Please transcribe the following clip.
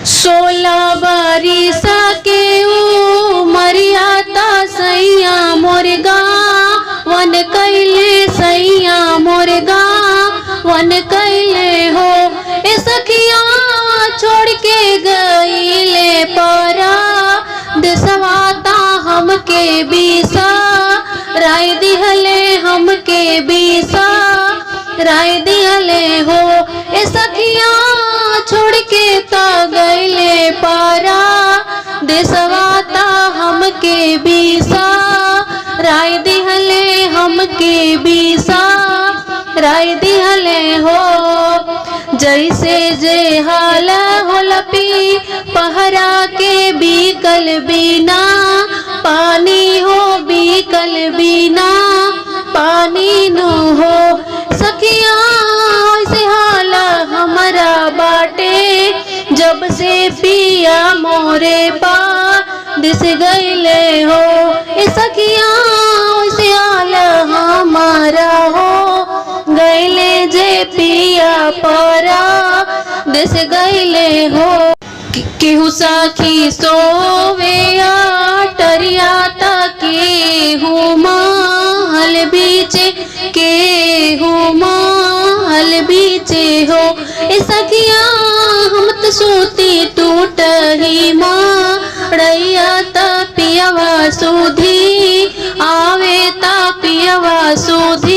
16 बारिश के उमरिया ता सैया मोर गावन कैले, सैया मोर गावन कैले हो। ए सखिया छोड़ के गईले परा देशवा ता हमके बीसा राय दिहले, हमके बीसा राय दिहले हो। ए सखिया छोड़ के ता गईले पारा देशवा ता हमके बीसा राय दिहले, हमके बीसा राय दिहले हो। जैसे जे हाल होलपी पहरा के बीकल बिना पानी हो, बीकल बिना पानी न हो। सखिया ऐसे हाल हमारा बाटे जब से पिया मोरे पा दिस गईले हो। ए सखिया ऐसे हाल हमारा हो गईले जे पिया परा दिस गईले हो। केहू सखी सोवे टरिया केहू महल बीचे, केहू महल बीचे हो। ए सखिया हम तो सूती टूट ही मड़ैया ता पियवा सुधी आवे ता पियवा सुधी